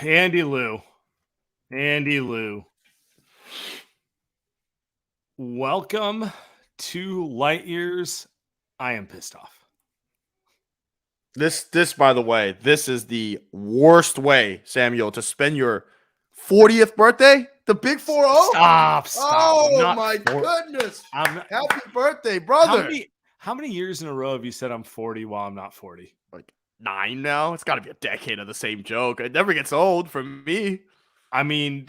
Andy Lou. Welcome to Light Years. I am pissed off. This, by the way, this is the worst way, Samuel, to spend your 40th birthday. The big 4-0? Stop. Oh, my goodness. Happy birthday, brother. How many years in a row have you said I'm 40 while I'm not 40? Like 9 now? It's got to be a decade of the same joke. It never gets old for me. I mean,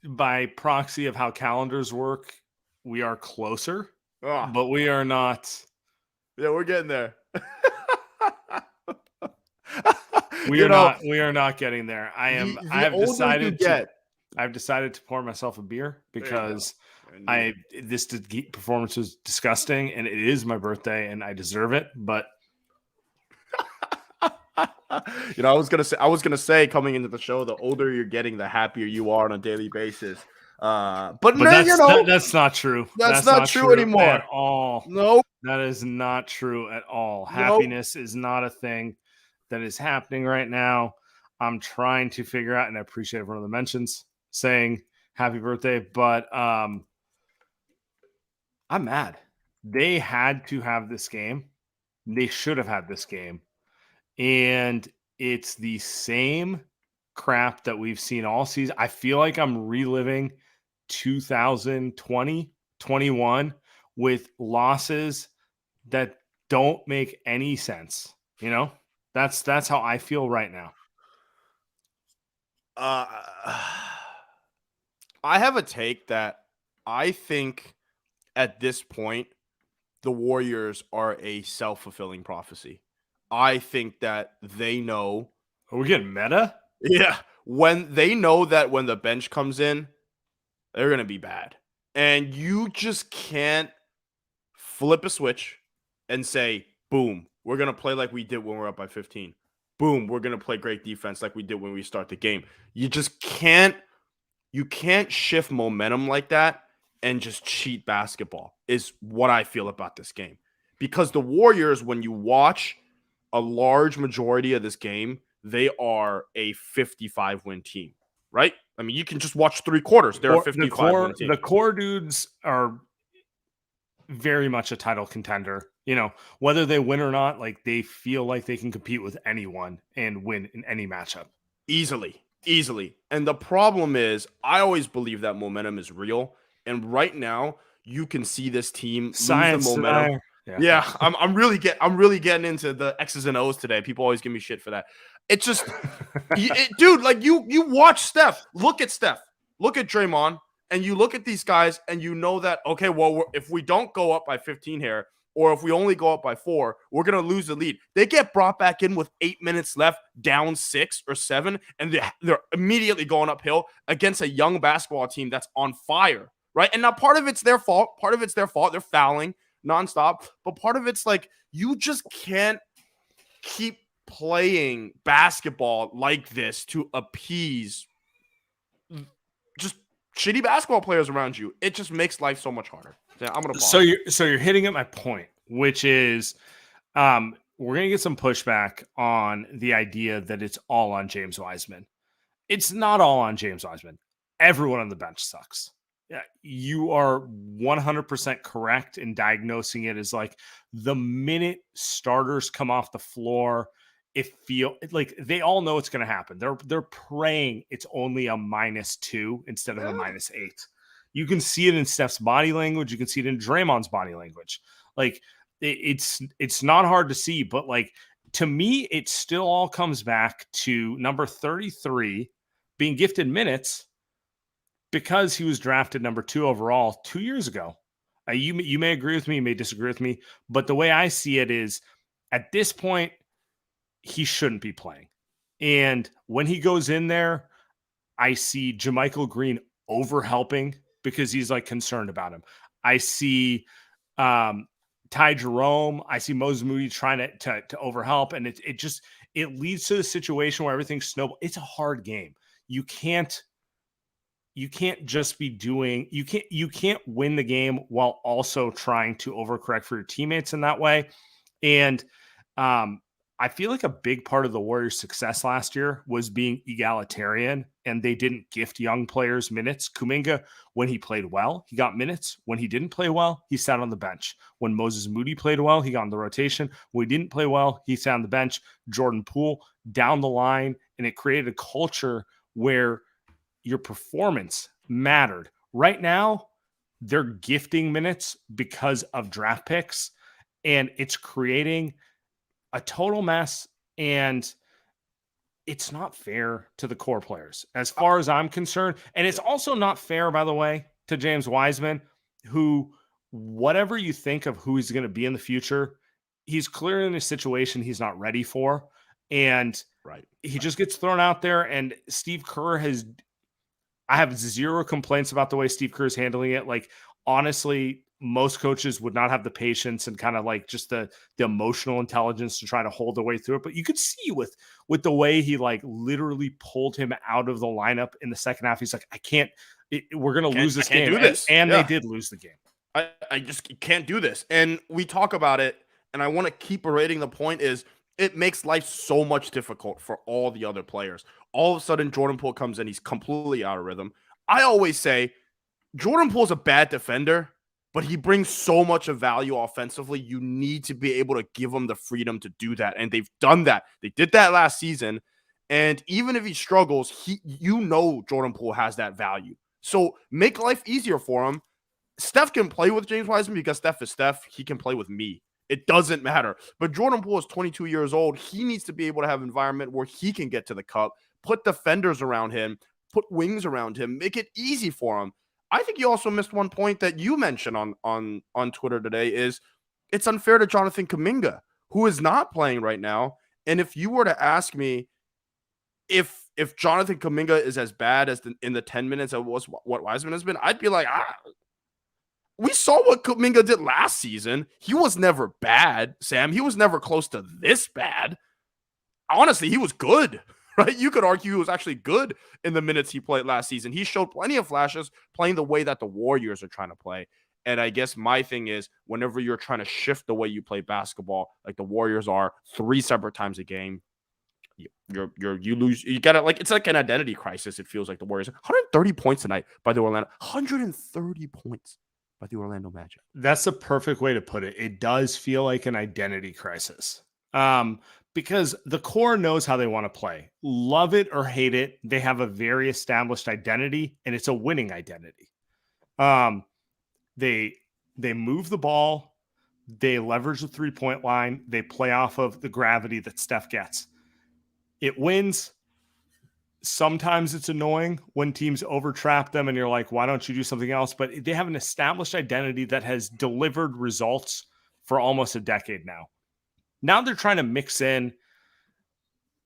by proxy of how calendars work, we are closer, but we are not. Yeah, we're getting there. We are not getting there. I've decided to pour myself a beer because this performance was disgusting, and it is my birthday, and I deserve it. But I was gonna say coming into the show, the older you're getting, the happier you are on a daily basis. But that's not true. That's not true anymore at all. No, that is not true at all. Nope. Happiness is not a thing that is happening right now. I'm trying to figure out, and I appreciate everyone of the mentions saying happy birthday, but I'm mad. They had to have this game. They should have had this game. And it's the same crap that we've seen all season. I feel like I'm reliving 2020, 21 with losses that don't make any sense. That's how I feel right now. I have a take that I think at this point, the Warriors are a self-fulfilling prophecy. I think that they know. Are we getting meta? Yeah. When they know that when the bench comes in, they're going to be bad. And you just can't flip a switch and say, boom, we're going to play like we did when we're up by 15. Boom, we're going to play great defense like we did when we start the game. You just can't shift momentum like that and just cheat basketball is what I feel about this game. Because the Warriors, when you watch a large majority of this game, they are a 55-win team, right? I mean, you can just watch 3 quarters. They're a 55-win team. The core dudes are very much a title contender. Whether they win or not, like they feel like they can compete with anyone and win in any matchup. Easily. And the problem is, I always believe that momentum is real. And right now, you can see this team lose the momentum. Yeah, I'm really getting into the X's and O's today. People always give me shit for that. It's just, dude, like you watch Steph. Look at Steph. Look at Draymond. And you look at these guys and you know that, okay, well, if we don't go up by 15 here, or if we only go up by 4, we're going to lose the lead. They get brought back in with 8 minutes left, down 6 or 7, and they're immediately going uphill against a young basketball team that's on fire, right? And now part of it's their fault. They're fouling nonstop. But part of it's like you just can't keep playing basketball like this to appease just shitty basketball players around you. It just makes life so much harder. Yeah, I'm gonna pause. So you're hitting at my point, which is we're gonna get some pushback on the idea that it's all on James Wiseman. It's not all on James Wiseman. Everyone on the bench sucks. Yeah, you are 100% correct in diagnosing it as like the minute starters come off the floor, it feels like they all know it's going to happen. They're praying it's only a -2 instead of a -8. You can see it in Steph's body language. You can see it in Draymond's body language. Like it's not hard to see, but like to me, it still all comes back to number 33 being gifted minutes because he was drafted number 2 overall 2 years ago. You may agree with me, you may disagree with me, but the way I see it is at this point, he shouldn't be playing. And when he goes in there, I see JaMychal Green over-helping because he's like concerned about him. I see Ty Jerome. I see Moses Moody trying to overhelp. And it leads to the situation where everything snowballs. It's a hard game. You can't just be doing, you can't win the game while also trying to overcorrect for your teammates in that way. And I feel like a big part of the Warriors' success last year was being egalitarian, and they didn't gift young players minutes. Kuminga, when he played well, he got minutes. When he didn't play well, he sat on the bench. When Moses Moody played well, he got on the rotation. When he didn't play well, he sat on the bench. Jordan Poole down the line, and it created a culture where your performance mattered. Right now, they're gifting minutes because of draft picks, and it's creating a total mess, and it's not fair to the core players as far as I'm concerned. And it's also not fair, by the way, to James Wiseman, who, whatever you think of who he's going to be in the future, he's clearly in a situation he's not ready for. And he just gets thrown out there. And Steve Kerr I have zero complaints about the way Steve Kerr is handling it. Like, honestly, most coaches would not have the patience and kind of like just the emotional intelligence to try to hold the way through it. But you could see with the way he like literally pulled him out of the lineup in the second half. He's like, we're going to lose this game. And they did lose the game. I just can't do this. And we talk about it, and I want to keep berating the point is it makes life so much difficult for all the other players. All of a sudden, Jordan Poole comes in. He's completely out of rhythm. I always say Jordan Poole's a bad defender, but he brings so much of value offensively. You need to be able to give him the freedom to do that. And they've done that. They did that last season. And even if he struggles, Jordan Poole has that value. So make life easier for him. Steph can play with James Wiseman because Steph is Steph. He can play with me. It doesn't matter. But Jordan Poole is 22 years old. He needs to be able to have an environment where he can get to the cup, put defenders around him, put wings around him, make it easy for him. I think you also missed one point that you mentioned on Twitter today is it's unfair to Jonathan Kuminga, who is not playing right now. And if you were to ask me if Jonathan Kuminga is as bad as in the 10 minutes of what Wiseman has been, I'd be like, we saw what Kuminga did last season. He was never bad, Sam. He was never close to this bad. Honestly, he was good. Right? You could argue he was actually good in the minutes he played last season. He showed plenty of flashes playing the way that the Warriors are trying to play. And I guess my thing is whenever you're trying to shift the way you play basketball, like the Warriors are 3 separate times a game, you lose. You got to like, it's like an identity crisis. It feels like the Warriors 130 points tonight by the 130 points by the Orlando Magic. That's a perfect way to put it. It does feel like an identity crisis. Because the core knows how they want to play. Love it or hate it, they have a very established identity, and it's a winning identity. They move the ball, they leverage the three-point line, they play off of the gravity that Steph gets. It wins. Sometimes it's annoying when teams overtrap them and you're like, why don't you do something else? But they have an established identity that has delivered results for almost a decade now. Now they're trying to mix in.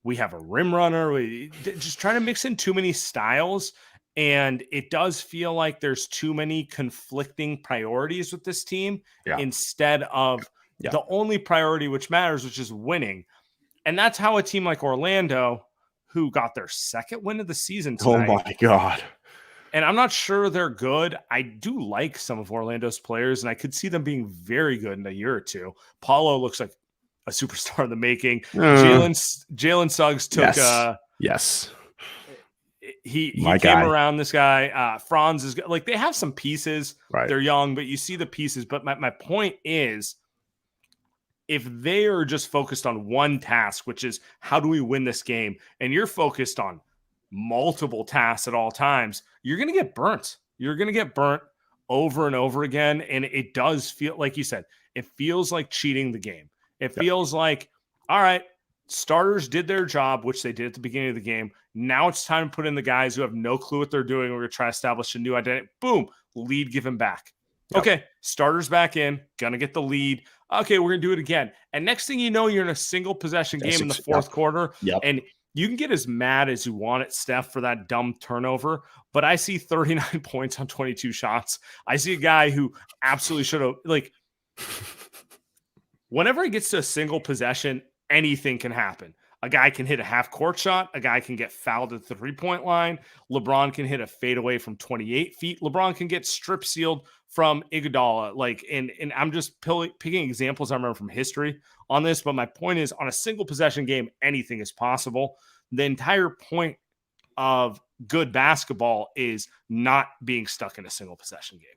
We have a rim runner. Just trying to mix in too many styles. And it does feel like there's too many conflicting priorities with this team instead of the only priority which matters, which is winning. And that's how a team like Orlando, who got their second win of the season tonight. Oh, my God. And I'm not sure they're good. I do like some of Orlando's players, and I could see them being very good in a year or two. Paulo looks like a superstar in the making. Jalen Suggs took yes. He came around this guy. Franz is like, they have some pieces. Right. They're young, but you see the pieces. But my point is, if they are just focused on one task, which is how do we win this game, and you're focused on multiple tasks at all times, you're going to get burnt. You're going to get burnt over and over again. And it does feel, like you said, it feels like cheating the game. It feels like, all right, starters did their job, which they did at the beginning of the game. Now it's time to put in the guys who have no clue what they're doing. We're going to try to establish a new identity. Boom, lead given back. Okay, starters back in, going to get the lead. Okay, we're going to do it again. And next thing you know, you're in a single possession game in the fourth quarter. And you can get as mad as you want at Steph for that dumb turnover, but I see 39 points on 22 shots. I see a guy who absolutely should have, like, whenever it gets to a single possession, anything can happen. A guy can hit a half-court shot. A guy can get fouled at the three-point line. LeBron can hit a fadeaway from 28 feet. LeBron can get strip sealed from Iguodala. Like, and I'm just picking examples I remember from history on this. But my point is, on a single possession game, anything is possible. The entire point of good basketball is not being stuck in a single possession game.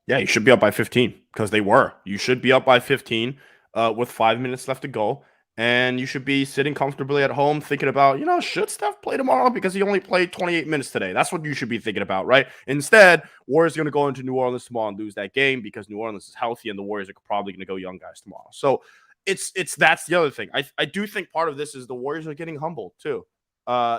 Yeah, you should be up by 15 because they were. You should be up by 15 with 5 minutes left to go. And you should be sitting comfortably at home thinking about, should Steph play tomorrow because he only played 28 minutes today? That's what you should be thinking about, right? Instead, Warriors are going to go into New Orleans tomorrow and lose that game because New Orleans is healthy and the Warriors are probably going to go young guys tomorrow. So that's the other thing. I do think part of this is the Warriors are getting humbled too.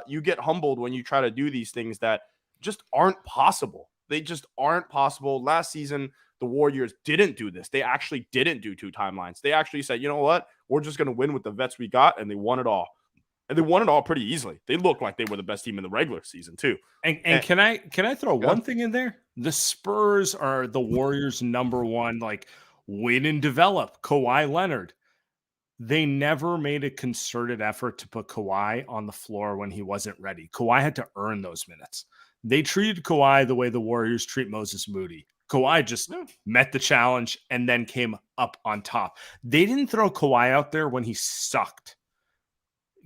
You get humbled when you try to do these things that just aren't possible. They just aren't possible. Last season, the Warriors didn't do this. They actually didn't do 2 timelines. They actually said, you know what? We're just going to win with the vets we got, and they won it all. And they won it all pretty easily. They looked like they were the best team in the regular season, too. And can I throw one thing in there? The Spurs are the Warriors' number one, like, win and develop. Kawhi Leonard. They never made a concerted effort to put Kawhi on the floor when he wasn't ready. Kawhi had to earn those minutes. They treated Kawhi the way the Warriors treat Moses Moody. Kawhi just met the challenge and then came up on top. They didn't throw Kawhi out there when he sucked,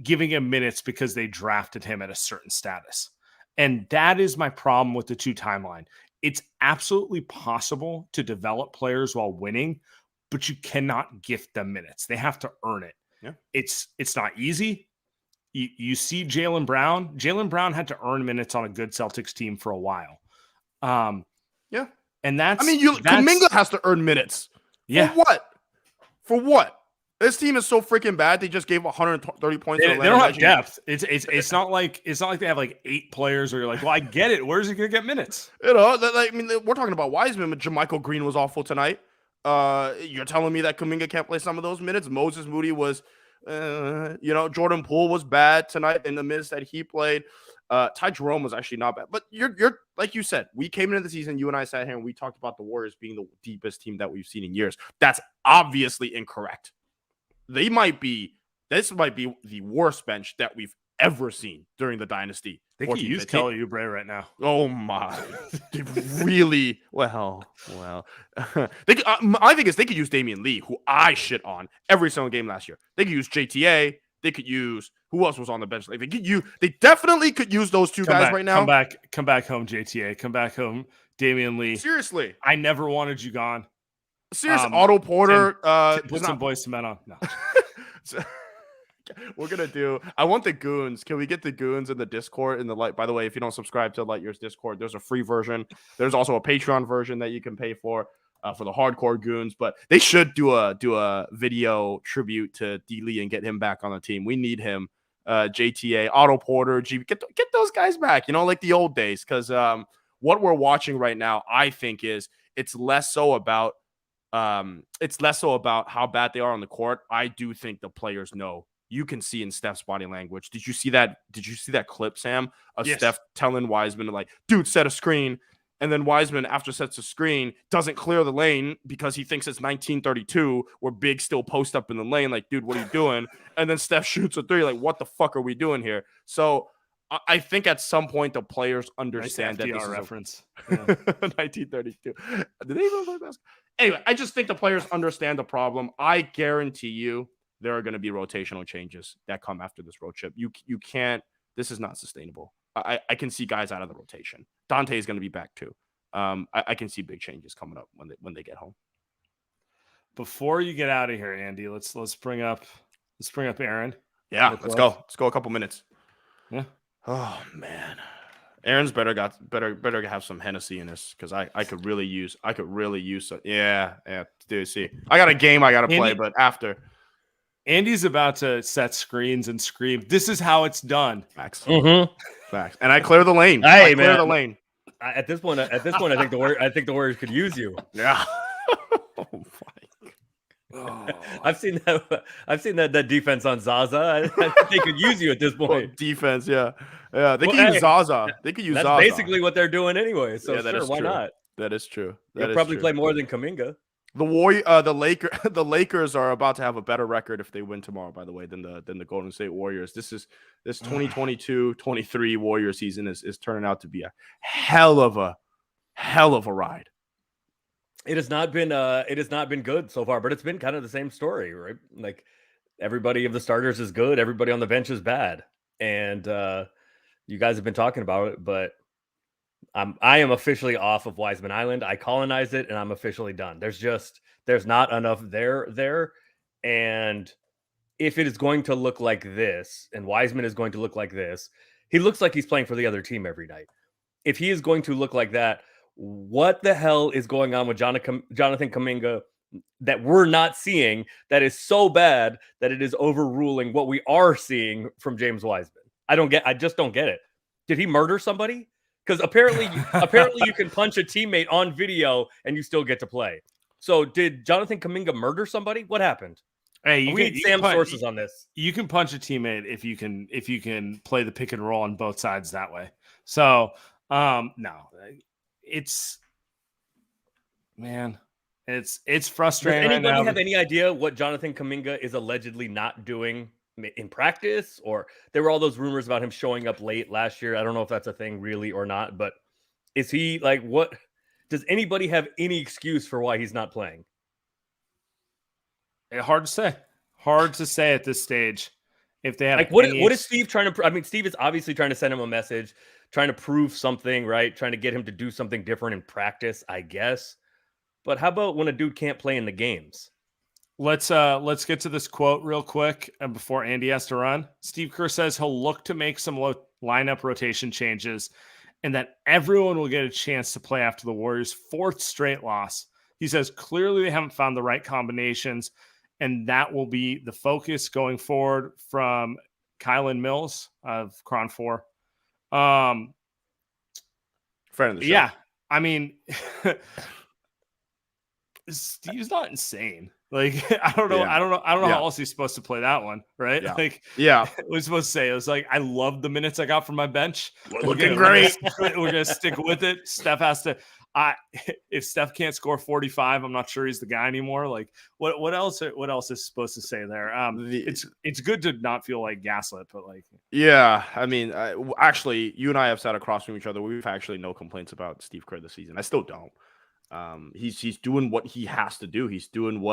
giving him minutes because they drafted him at a certain status. And that is my problem with the 2 timeline. It's absolutely possible to develop players while winning, but you cannot gift them minutes. They have to earn it. Yeah. It's not easy. You see Jaylen Brown. Jaylen Brown had to earn minutes on a good Celtics team for a while. Yeah. And that's... Kuminga has to earn minutes. Yeah. For what? This team is so freaking bad. They just gave 130 points. They don't have depth. It's not like they have like 8 players where you're like, well, I get it. Where's he going to get minutes? We're talking about Wiseman, but JaMychal Green was awful tonight. You're telling me that Kuminga can't play some of those minutes? Moses Moody was, Jordan Poole was bad tonight in the minutes that he played. Ty Jerome was actually not bad. But you're like you said, we came into the season, you and I sat here and we talked about the Warriors being the deepest team that we've seen in years. That's obviously incorrect. This might be the worst bench that we've ever seen during the dynasty. They could use Kelly Oubre right now. Oh my! Really? Well. I think they could use Damian Lee, who I shit on every single game last year. They could use JTA. They could use who else was on the bench? Like they definitely could use those 2 guys right now. Come back home, JTA. Come back home, Damian Lee. Seriously, I never wanted you gone. Seriously, Otto Porter. Put some boys to men on. No. We're gonna do. I want the goons. Can we get the goons in the Discord in the light? By the way, if you don't subscribe to Light Years Discord, there's a free version. There's also a Patreon version that you can pay for the hardcore goons. But they should do a video tribute to D Lee and get him back on the team. We need him. JTA, Otto Porter, get those guys back. Like the old days. Because what we're watching right now, I think it's less so about how bad they are on the court. I do think the players know. You can see in Steph's body language. Did you see that clip, Sam, of Steph telling Wiseman to dude, set a screen, and then Wiseman, after sets a screen, doesn't clear the lane because he thinks it's 1932 where Big still post up in the lane, like, dude, what are you doing? And then Steph shoots a 3, like, what the fuck are we doing here? So I think at some point the players understand nice that this is reference. 1932. Did they even play basketball? Anyway, I just think the players understand the problem. I guarantee you there are going to be rotational changes that come after this road trip. You can't. This is not sustainable. I can see guys out of the rotation. Dante is going to be back too. I can see big changes coming up when they get home. Before you get out of here, Andy, let's bring up Aaron. Yeah, let's go. Let's go a couple minutes. Yeah. Oh man, Aaron's better have some Hennessy in this because I could really use some. Yeah. Dude, see, I got a game I got to play, but after. Andy's about to set screens and scream, "This is how it's done." Facts. Mm-hmm. Facts. And I clear the lane. Hey, clear the lane. At this point, I think the Warriors could use you. Yeah. Oh my. Oh. I've seen that defense on Zaza. I think they could use you at this point. Well, defense, yeah. They could use Zaza. They could use that's Zaza. basically what they're doing anyway. So yeah, sure, why not? That is true. You'll probably play more than Kuminga. The Lakers are about to have a better record if they win tomorrow, by the way, than the Golden State Warriors. This 2022-23 Warrior season is turning out to be a hell of a ride. It has not been good so far, but it's been kind of the same story, right? Like everybody of the starters is good, everybody on the bench is bad. And you guys have been talking about it, but I am officially off of Wiseman Island. I colonized it and I'm officially done. There's not enough there. And if it is going to look like this, and Wiseman is going to look like this, he looks like he's playing for the other team every night. If he is going to look like that, what the hell is going on with Jonathan Kuminga that we're not seeing that is so bad that it is overruling what we are seeing from James Wiseman? I just don't get it. Did he murder somebody? Because apparently you can punch a teammate on video and you still get to play. So did Jonathan Kuminga murder somebody? What happened? Hey, we need Sam's sources on this. You can punch a teammate if you can play the pick and roll on both sides that way. So no, it's frustrating. Does anybody right now. have any idea what Jonathan Kuminga is allegedly not doing in practice? Or there were all those rumors about him showing up late last year. I don't know if that's a thing really or not, but is he like, what does anybody have any excuse for why he's not playing? Hard to say at this stage. If they have like, what is Steve trying to? I mean, Steve is obviously trying to send him a message, trying to prove something, right? Trying to get him to do something different in practice, I guess. But how about when a dude can't play in the games? Let's get to this quote real quick before Andy has to run. Steve Kerr says he'll look to make some lineup rotation changes and that everyone will get a chance to play after the Warriors' fourth straight loss. He says clearly they haven't found the right combinations, and that will be the focus going forward from Kylan Mills of Cron 4. Friend of the show. Yeah, I mean, Steve's not insane. Like, I don't know how else he's supposed to play that one, right? Yeah. Like, yeah, what was supposed to say? It was like, I love the minutes I got from my bench. Looking great. We're gonna stick with it. Steph has to. If Steph can't score 45, I'm not sure he's the guy anymore. Like, what else? What else is supposed to say there? It's good to not feel like gaslit, but like, yeah. I mean, actually, you and I have sat across from each other. We've actually no complaints about Steve Kerr this season. I still don't. He's doing what he has to do. He's doing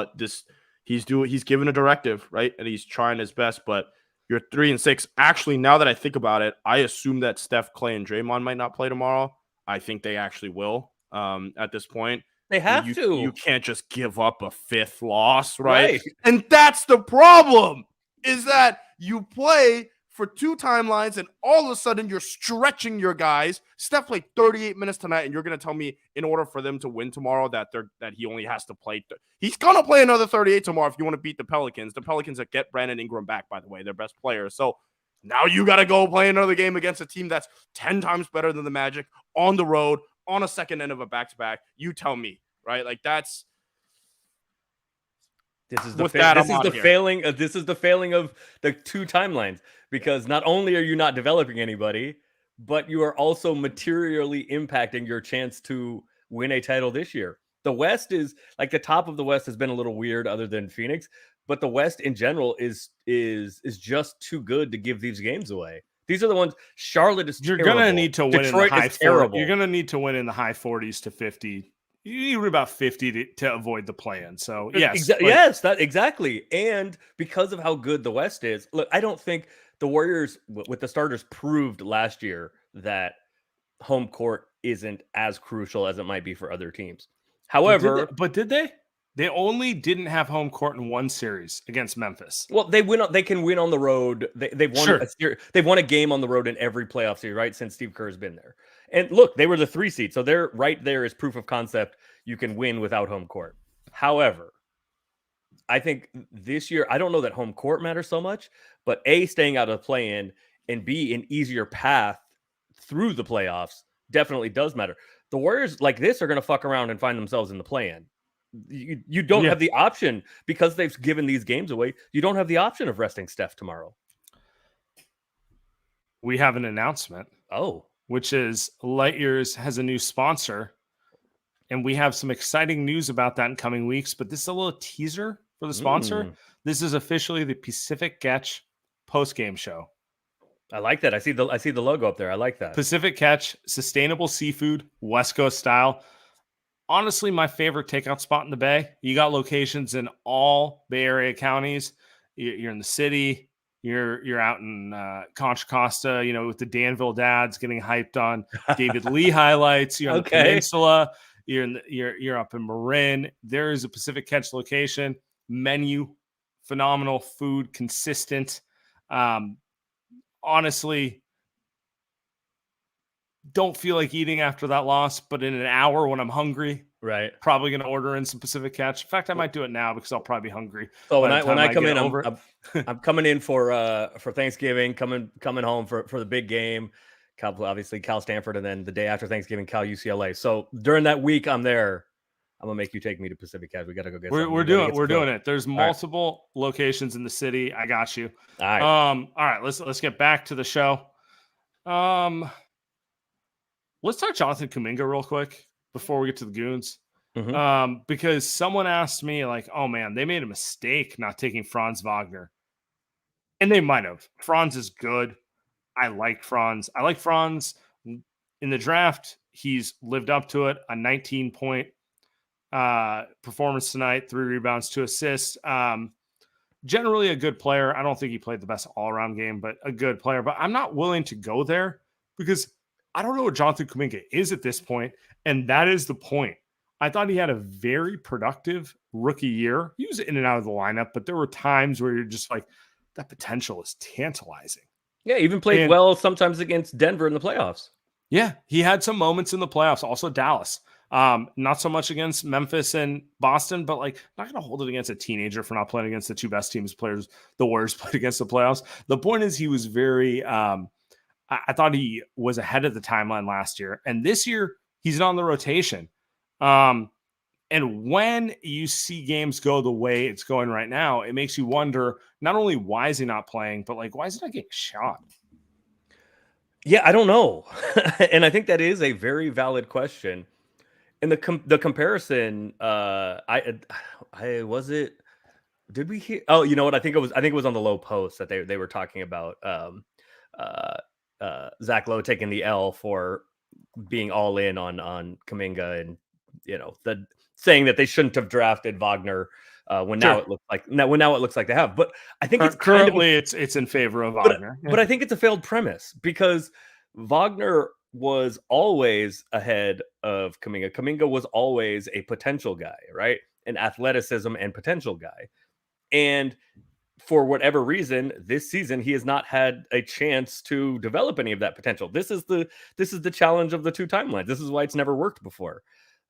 he's given a directive, right? And he's trying his best, but you're 3-6. Actually, now that I think about it, I assume that Steph, Clay, and Draymond might not play tomorrow. I think they actually will. At this point, they have to. You can't just give up a fifth loss, right? And that's the problem, is that you play for two timelines and all of a sudden you're stretching your guys. Steph played 38 minutes tonight, and you're going to tell me in order for them to win tomorrow that he only has to play. He's going to play another 38 tomorrow if you want to beat the Pelicans. The Pelicans that get Brandon Ingram back, by the way, their best player. So now you got to go play another game against a team that's 10 times better than the Magic on the road, on a second end of a back-to-back. You tell me, right? Like, that's this is the failing of the two timelines, because not only are you not developing anybody, but you are also materially impacting your chance to win a title this year. The West is like, the top of the West has been a little weird other than Phoenix, but the West in general is just too good to give these games away. These are the ones. Charlotte is terrible. You're going to need to win Detroit in the high is terrible. You're going to need to win in the high 40s to 50. You need about 50 to avoid the play-in. So, yes. Exactly. And because of how good the West is, look, I don't think the Warriors, with the starters, proved last year that home court isn't as crucial as it might be for other teams. However, did they? They only didn't have home court in one series against Memphis. Well, they can win on the road. They've won they've won a game on the road in every playoff series, right? Since Steve Kerr has been there. And look, they were the 3 seed. So they're right there is proof of concept. You can win without home court. However, I think this year, I don't know that home court matters so much, but A, staying out of the play-in, and B, an easier path through the playoffs definitely does matter. The Warriors like this are going to fuck around and find themselves in the play-in. You don't have the option, because they've given these games away. You don't have the option of resting Steph tomorrow. We have an announcement. Oh, which is Light Years has a new sponsor. And we have some exciting news about that in coming weeks, but this is a little teaser for the sponsor. This is officially the Pacific Catch post-game show. I like that. I see the logo up there. I like that. Pacific Catch, sustainable seafood, West Coast style. Honestly, my favorite takeout spot in the Bay. You got locations in all Bay Area counties. You're in the city. You're out in Contra Costa, with the Danville dads getting hyped on David Lee highlights. You're on the peninsula. You're up in Marin. There is a Pacific Catch location. Menu, phenomenal. Food, consistent. Honestly, don't feel like eating after that loss, but in an hour when I'm hungry, right, probably going to order in some Pacific Catch. In fact, I might do it now because I'll probably be hungry. So when I come in, I'm coming in for Thanksgiving, coming home for the big game. Obviously Cal Stanford, and then the day after Thanksgiving, Cal UCLA. So during that week, I'm there. I'm gonna make you take me to Pacific Catch. We gotta go get. We're doing it. There's multiple locations in the city. I got you. All right. All right. Let's get back to the show. Let's talk Jonathan Kuminga real quick before we get to the Goons. Because someone asked me, like, oh man, they made a mistake not taking Franz Wagner. And they might have. Franz is good. I like Franz. In the draft. He's lived up to it. A 19-point performance tonight, 3 rebounds, 2 assists. Generally a good player. I don't think he played the best all-around game, but a good player. But I'm not willing to go there because I don't know what Jonathan Kuminga is at this point, and that is the point. I thought he had a very productive rookie year. He was in and out of the lineup, but there were times where you're just like, that potential is tantalizing. Yeah, even played well sometimes against Denver in the playoffs. Yeah, he had some moments in the playoffs. Also Dallas. Not so much against Memphis and Boston, but like not going to hold it against a teenager for not playing against the 2 best teams the Warriors played against the playoffs. The point is he was very I thought he was ahead of the timeline last year, and this year he's on the rotation. And when you see games go the way it's going right now, it makes you wonder, not only why is he not playing, but like, why is he not getting shot? Yeah, I don't know. And I think that is a very valid question. And the comparison, did we hear? Oh, you know what? I think it was on the Low Post that they were talking about Zach Lowe taking the L for being all in on Kuminga, and saying that they shouldn't have drafted Wagner when now it looks like they have. But I think it's in favor of Wagner. But I think it's a failed premise because Wagner was always ahead of Kuminga. Kuminga was always a potential guy, right? An athleticism and potential guy. And for whatever reason, this season he has not had a chance to develop any of that potential. This is the challenge of the 2 timelines. This is why it's never worked before.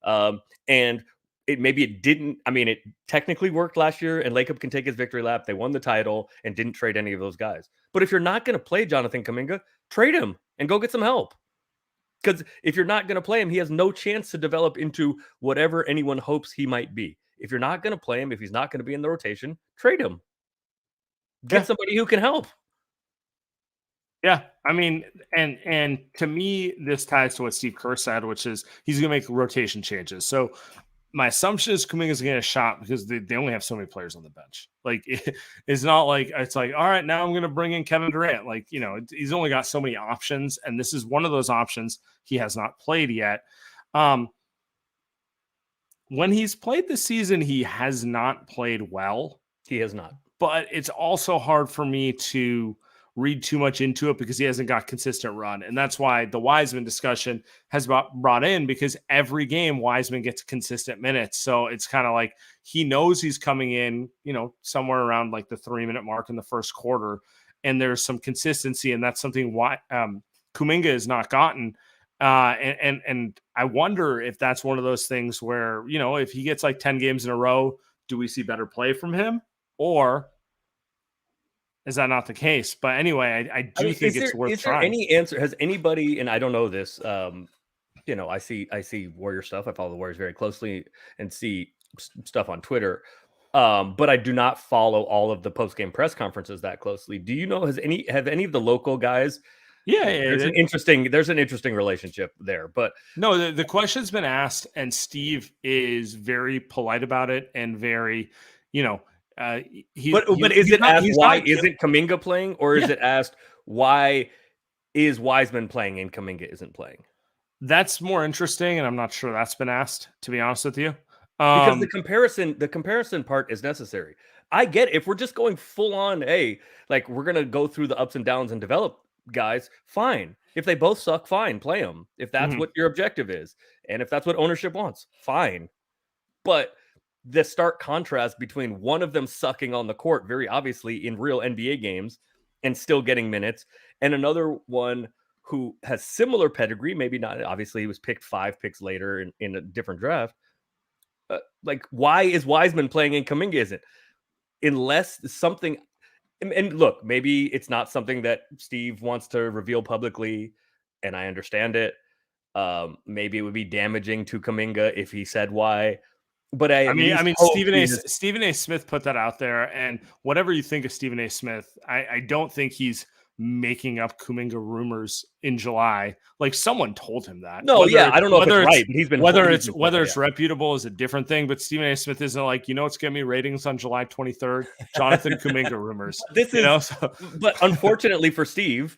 And it didn't. I mean, it technically worked last year, and Lacob can take his victory lap. They won the title and didn't trade any of those guys. But if you're not going to play Jonathan Kuminga, trade him and go get some help. Because if you're not going to play him, he has no chance to develop into whatever anyone hopes he might be. If you're not going to play him, if he's not going to be in the rotation, trade him. Get somebody who can help. Yeah, I mean, and to me, this ties to what Steve Kerr said, which is he's going to make rotation changes. So my assumption is Kuminga's going to get a shot because they only have so many players on the bench. Like, it's not like it's like, all right, now I'm going to bring in Kevin Durant. Like, he's only got so many options, and this is one of those options he has not played yet. When he's played this season, he has not played well. He has not. But it's also hard for me to read too much into it because he hasn't got consistent run. And that's why the Wiseman discussion has brought in, because every game Wiseman gets consistent minutes. So it's kind of like he knows he's coming in, somewhere around like the 3-minute mark in the first quarter. And there's some consistency, and that's something Kuminga has not gotten. And I wonder if that's one of those things where, if he gets like 10 games in a row, do we see better play from him? Or is that not the case? But anyway, I do think it's worth trying. Any answer? Has anybody, and I don't know this, I see Warrior stuff. I follow the Warriors very closely and see stuff on Twitter. But I do not follow all of the post-game press conferences that closely. Do you know, have any of the local guys There's an interesting relationship there. But no, the question's been asked, and Steve is very polite about it and very, but is it asked why isn't Kuminga playing, or is it asked why is Wiseman playing and Kuminga isn't playing? That's more interesting, and I'm not sure that's been asked, to be honest with you. Because the comparison part is necessary. I get it. If we're just going full on, hey, like we're gonna go through the ups and downs and develop guys, fine. If they both suck, fine, play them. If that's what your objective is, and if that's what ownership wants, fine. But the stark contrast between one of them sucking on the court, very obviously in real NBA games, and still getting minutes, and another one who has similar pedigree, maybe not. Obviously, he was picked 5 picks later in a different draft. Like, why is Wiseman playing and Kuminga isn't? Unless something, and look, maybe it's not something that Steve wants to reveal publicly, and I understand it. Maybe it would be damaging to Kuminga if he said why. But I mean, Stephen A. Smith put that out there, and whatever you think of Stephen A. Smith, I don't think he's making up Kuminga rumors in July. Like, someone told him that. No, I don't know if it's right, but he's been whether it's reputable is a different thing. But Stephen A. Smith isn't like, what's getting me ratings on July 23rd? Jonathan Kuminga rumors. But unfortunately for Steve,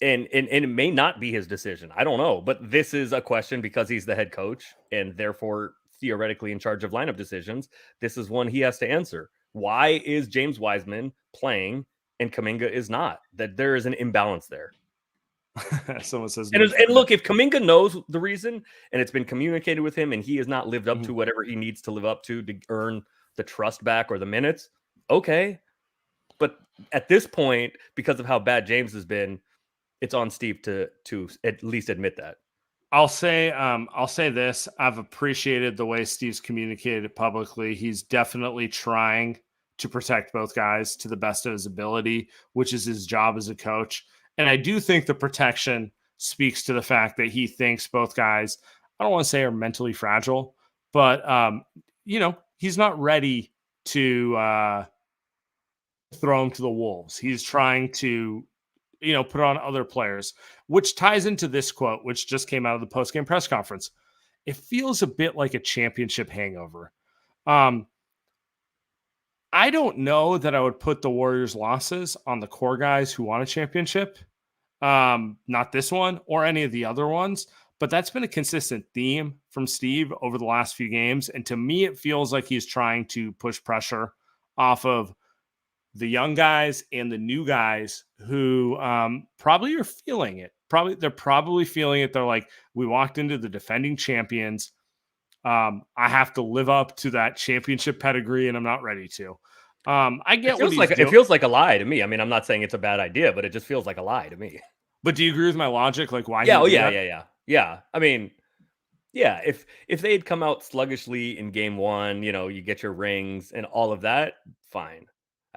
and it may not be his decision. I don't know, but this is a question because he's the head coach and therefore theoretically in charge of lineup decisions. This is one he has to answer. Why is James Wiseman playing and Kuminga is not? That there is an imbalance there. Someone says, and look, if Kuminga knows the reason and it's been communicated with him and he has not lived up to whatever he needs to live up to earn the trust back or the minutes, okay. But at this point, because of how bad James has been, it's on Steve to at least admit that. I'll say this. I've appreciated the way Steve's communicated it publicly. He's definitely trying to protect both guys to the best of his ability, which is his job as a coach. And I do think the protection speaks to the fact that he thinks both guys, I don't want to say are mentally fragile, but, he's not ready to throw him to the wolves. He's trying to, put on other players, which ties into this quote, which just came out of the post-game press conference. It feels a bit like a championship hangover. I don't know that I would put the Warriors' losses on the core guys who won a championship. Not this one or any of the other ones, but that's been a consistent theme from Steve over the last few games. And to me, it feels like he's trying to push pressure off of the young guys and the new guys who probably are feeling it. They're probably feeling it. They're like, we walked into the defending champions. I have to live up to that championship pedigree, and I'm not ready to. I get it feels like a lie to me. I mean, I'm not saying it's a bad idea, but it just feels like a lie to me. But do you agree with my logic? Like, why? Yeah. I mean, yeah. If they had come out sluggishly in game 1, you get your rings and all of that, fine.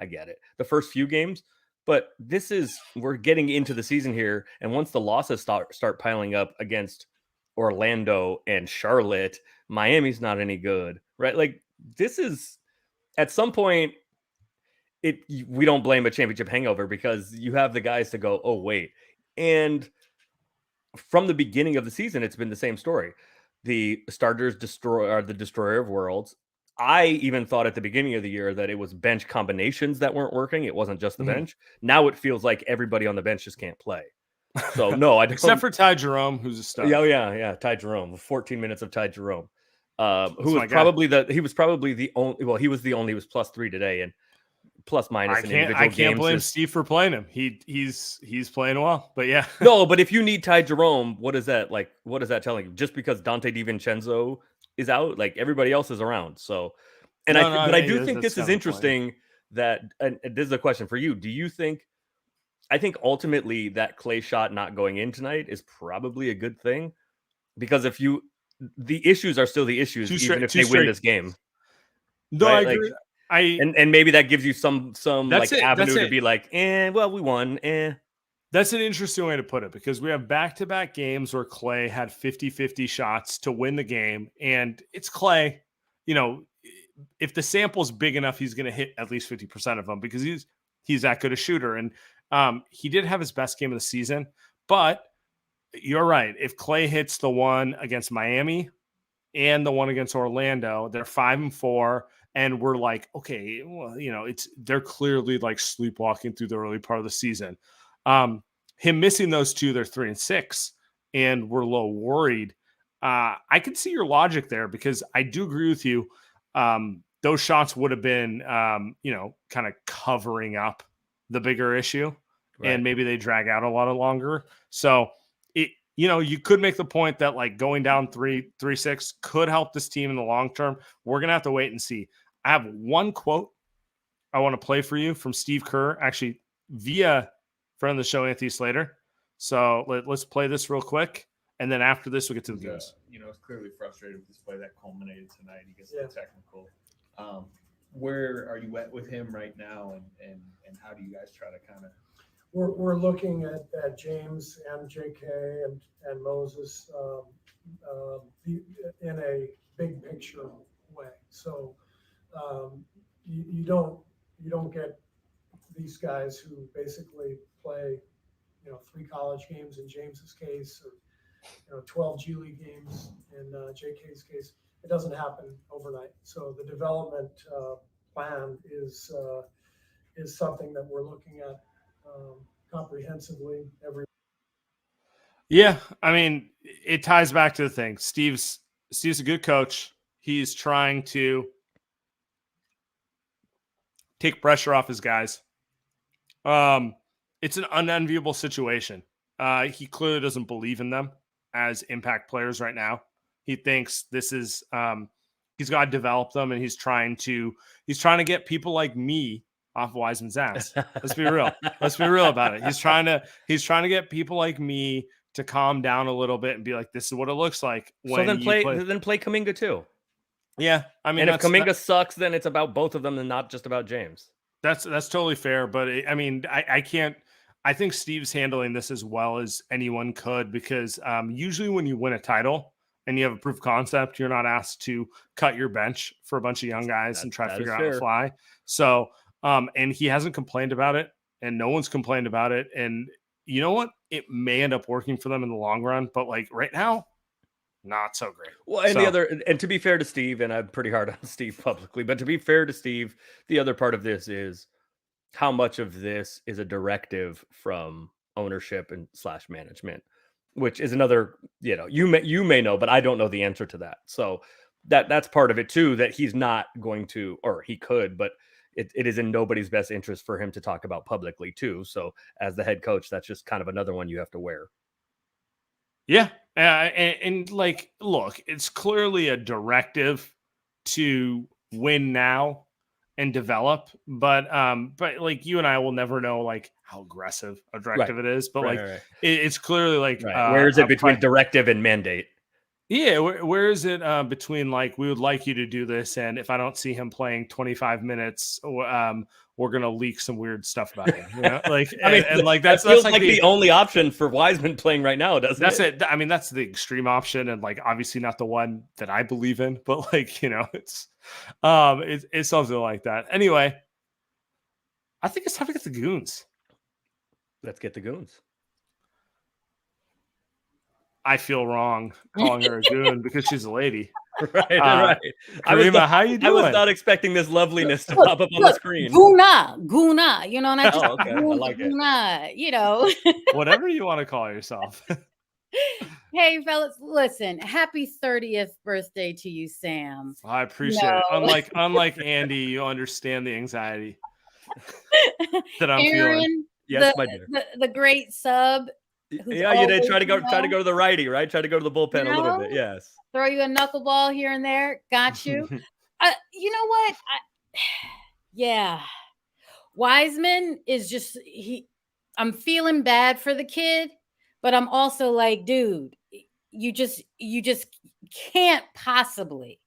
I get it. The first few games, but we're getting into the season here, and once the losses start piling up against Orlando and Charlotte, Miami's not any good, right? Like, this is at some point. We don't blame a championship hangover because you have the guys to go, oh, wait. And from the beginning of the season, it's been the same story. The starters are the destroyer of worlds. I even thought at the beginning of the year that it was bench combinations that weren't working. It wasn't just the bench. Now it feels like everybody on the bench just can't plplay. So, no, I don't. Except for Ty Jerome, who's a star. Yeah. Ty Jerome, 14 minutes of Ty Jerome. Who was probably the only, well, he was +3 today, and plus minus in individual games. I can't blame Steve for playing him. He's playing well, but yeah. No, but if you need Ty Jerome, what is that like? What is that telling you? Just because Dante DiVincenzo is out, like everybody else is around. So, I do think this is interesting. And this is a question for you. Do you think? I think ultimately that Clay shot not going in tonight is probably a good thing, because the issues are still the issues, even if they win this game. No, right? I agree. And maybe that gives you some avenue to be like, well, we won. That's an interesting way to put it, because we have back-to-back games where Clay had 50-50 shots to win the game, and it's Clay. If the sample's big enough, he's going to hit at least 50% of them because he's that good a shooter. And He did have his best game of the season, but you're right. If Clay hits the one against Miami and the one against Orlando, they're 5-4. And we're like, okay, well, they're clearly like sleepwalking through the early part of the season. Him missing those two, they're 3-6, and we're a little worried. I can see your logic there because I do agree with you. Those shots would have been, kind of covering up the bigger issue, right. And maybe they drag out a lot longer. So you could make the point that like going down 3-6 could help this team in the long term. We're going to have to wait and see. I have one quote I want to play for you from Steve Kerr, actually via friend of the show, Anthony Slater. So let's play this real quick. And then after this, we'll get to the games. It's clearly frustrated with this play that culminated tonight. He gets the technical. Where are you at with him right now? And how do you guys try to kind of... We're looking at James and JK and Moses in a big picture way. So you don't get these guys who basically play 3 college games in James's case, or 12 G League games in JK's case. It doesn't happen overnight. So the development plan is something that we're looking at comprehensively every. Yeah, I mean, it ties back to the thing. Steve's a good coach. He's trying to take pressure off his guys. It's an unenviable situation. He clearly doesn't believe in them as impact players right now. He thinks this is he's got to develop them, and he's trying to get people like me off Wiseman's ass. Let's be real. Let's be real about it. He's trying to get people like me to calm down a little bit and be like, this is what it looks like. So then play Kuminga too. Yeah, I mean, and if Kuminga sucks, then it's about both of them and not just about James. That's totally fair, but I can't. I think Steve's handling this as well as anyone could because usually when you win a title and you have a proof of concept, you're not asked to cut your bench for a bunch of young guys and try to figure out how to fly. So, and he hasn't complained about it, and no one's complained about it. And you know what? It may end up working for them in the long run, but like right now, not so great. Well, and to be fair to Steve, and I'm pretty hard on Steve publicly, but to be fair to Steve, the other part of this is how much of this is a directive from ownership and / management, which is another, you may know, but I don't know the answer to that. So that's part of it too, that he's not going to, or he could, but it is in nobody's best interest for him to talk about publicly too. So as the head coach, that's just kind of another one you have to wear. Yeah. And like, look, it's clearly a directive to win now and develop, but like you and I will never know like how aggressive a directive it is, but it's clearly like, where is it between directive and mandate? Yeah. Where is it between like, we would like you to do this, and if I don't see him playing 25 minutes, we're going to leak some weird stuff about him. Like, and like, that feels like the only option for Wiseman playing right now, doesn't it? That's it. I mean, that's the extreme option, and like, obviously not the one that I believe in, but like, it's something like that. Anyway, I think it's time to get the goons. Let's get the goons. I feel wrong calling her a goon because she's a lady. Right. Karima, how you doing? I was not expecting this loveliness to pop up on the screen. Guna, and I just okay. I like it. Whatever you want to call yourself. Hey, fellas, listen, happy 30th birthday to you, Sam. I appreciate it. Unlike Andy, you understand the anxiety that I'm feeling. Yes, my dear. The great sub. Yeah, you did try to go to the righty, right? Try to go to the bullpen a little bit. Yes. Throw you a knuckleball here and there. Got you. You know what? Yeah. Wiseman is just I'm feeling bad for the kid, but I'm also like, dude, you just can't possibly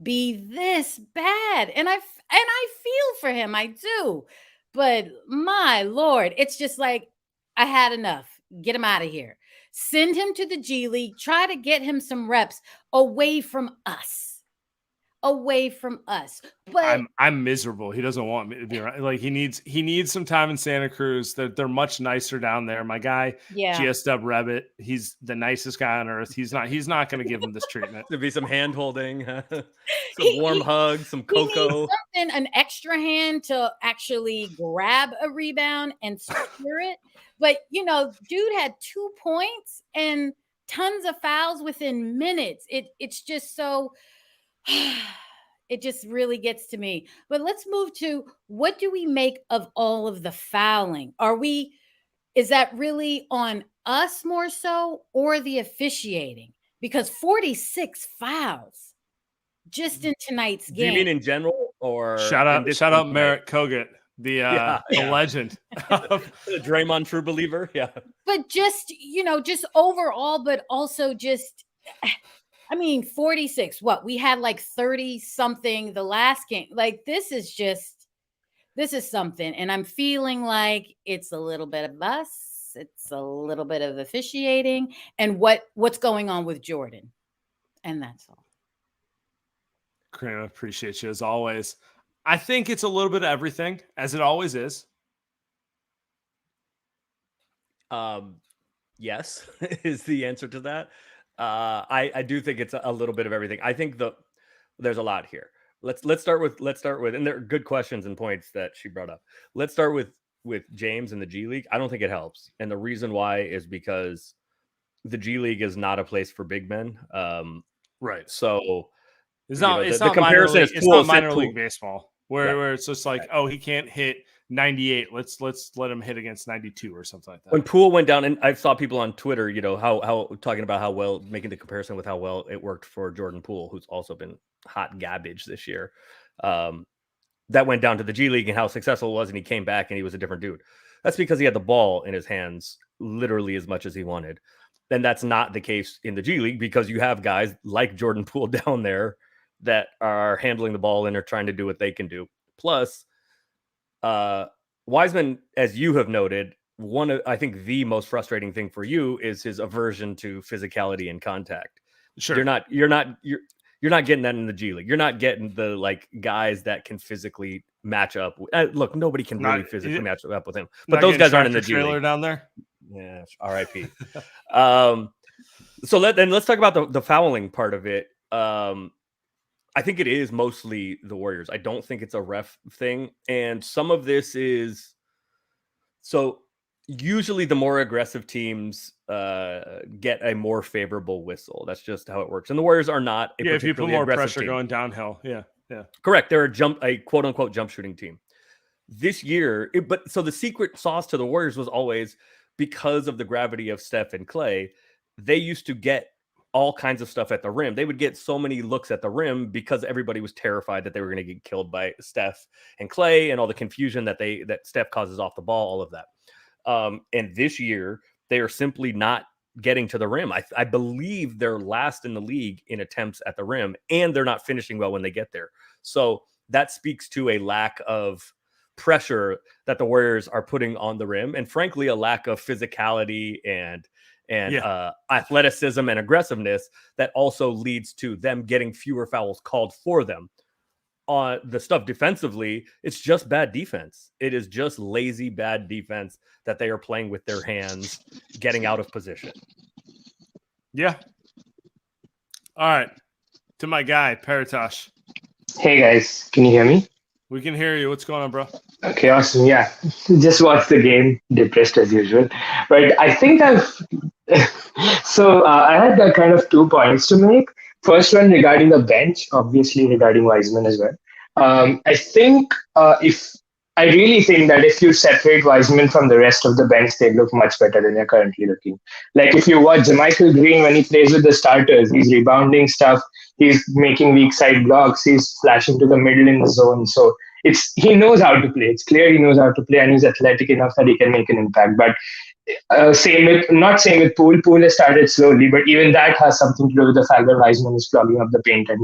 be this bad. And I feel for him. I do. But my Lord, it's just like, I had enough. Get him out of here. Send him to the G League. Try to get him some reps away from us. away from us. But I'm miserable. He doesn't want me to be right. Like he needs some time in Santa Cruz. They're much nicer down there. My guy, GSW Rabbit, he's the nicest guy on earth. He's not going to give him this treatment. There'll be some hand holding, some warm hugs, some cocoa. An extra hand to actually grab a rebound and secure it. But dude had 2 points and tons of fouls within minutes. It's just so it just really gets to me. But let's move to, what do we make of all of the fouling? Is that really on us more so, or the officiating? Because 46 fouls just in tonight's game. Do you mean in general, or shout out Merritt Kogut, the legend, the Draymond true believer? Yeah. But just overall, but also just, 46. What, we had like 30 something the last game. Like this is something, and I'm feeling like it's a little bit of us, it's a little bit of officiating, and what's going on with Jordan, and that's all. Kramer, appreciate you as always. I think it's a little bit of everything, as it always is. Yes, is the answer to that. I do think it's a little bit of everything. I think there's a lot here. Let's start with, and there are good questions and points that she brought up. Let's start with James and the G League. I don't think it helps, and the reason why is because the G League is not a place for big men. Right. So it's not. It's the not comparison minor is league, it's not minor league baseball where it's just like, oh, he can't hit 98. Let's let him hit against 92 or something like that. When Poole went down, and I saw people on Twitter, how talking about how well, making the comparison with how well it worked for Jordan Poole, who's also been hot garbage this year. That went down to the G League and how successful it was, and he came back and he was a different dude. That's because he had the ball in his hands literally as much as he wanted. And that's not the case in the G League, because you have guys like Jordan Poole down there that are handling the ball and are trying to do what they can do. Plus, Wiseman, as you have noted, I think the most frustrating thing for you is his aversion to physicality and contact. Sure. You're not getting that in the G League. You're not getting the guys that can physically match up. Look, nobody can really physically match up with him, but those guys aren't in the G League. Down there. Yeah, R.I.P. So let's talk about the fouling part of it. I think it is mostly the Warriors. I don't think it's a ref thing. And some of this is, so usually the more aggressive teams get a more favorable whistle. That's just how it works. And the Warriors are not a if you put more pressure team. Going downhill. Yeah. Correct. They're a quote unquote jump shooting team. This year, so the secret sauce to the Warriors was always, because of the gravity of Steph and Clay, they used to get all kinds of stuff at the rim. They would get so many looks at the rim because everybody was terrified that they were going to get killed by Steph and Clay, and all the confusion that Steph causes off the ball, all of that. And this year, they are simply not getting to the rim. I believe they're last in the league in attempts at the rim, and they're not finishing well when they get there. So that speaks to a lack of pressure that the Warriors are putting on the rim, and frankly, a lack of physicality and athleticism and aggressiveness that also leads to them getting fewer fouls called for them. On the stuff defensively, it's just bad defense. It is just lazy, bad defense that they are playing with their hands, getting out of position. Yeah. All right. To my guy, Paratosh. Hey, guys. Can you hear me? We can hear you. What's going on, bro? Okay, awesome. Yeah. Just watched the game, depressed as usual. But I think I had kind of 2 points to make. First one regarding the bench, obviously regarding Wiseman as well. I really think that if you separate Wiseman from the rest of the bench, they look much better than they're currently looking. Like if you watch Jermichael Green when he plays with the starters, he's rebounding stuff, he's making weak side blocks, he's flashing to the middle in the zone. So he knows how to play. It's clear he knows how to play, and he's athletic enough that he can make an impact. But same with Poole. Poole has started slowly, but even that has something to do with the fact that Wiseman is clogging up the paint, and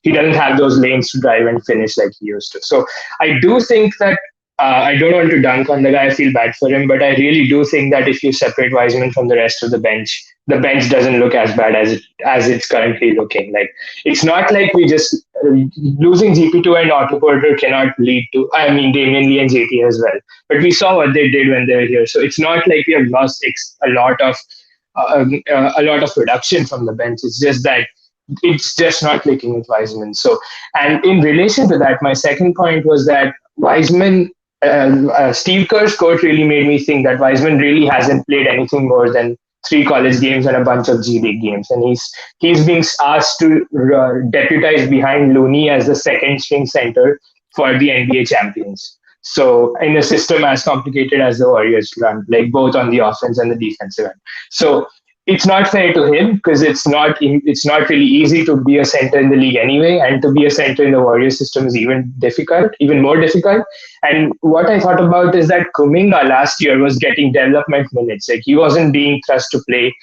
he doesn't have those lanes to drive and finish like he used to. So I do think that I don't want to dunk on the guy. I feel bad for him, but I really do think that if you separate Wiseman from the rest of the bench doesn't look as bad as it's currently looking. Like it's not like we just losing GP2 and Otto Porter cannot lead to, I mean, Damian Lee and JT as well. But we saw what they did when they were here. So it's not like we have lost a lot of production from the bench. It's just that it's just not clicking with Wiseman. So, and in relation to that, my second point was that Wiseman, Steve Kerr's quote really made me think that Wiseman really hasn't played anything more than 3 college games and a bunch of G League games, and he's being asked to deputize behind Looney as the second string center for the NBA champions. So in a system as complicated as the Warriors run, like both on the offense and the defensive end. So it's not fair to him because it's not really easy to be a center in the league anyway, and to be a center in the Warriors system is even more difficult. And what I thought about is that Kuminga last year was getting development minutes. Like he wasn't being thrust to play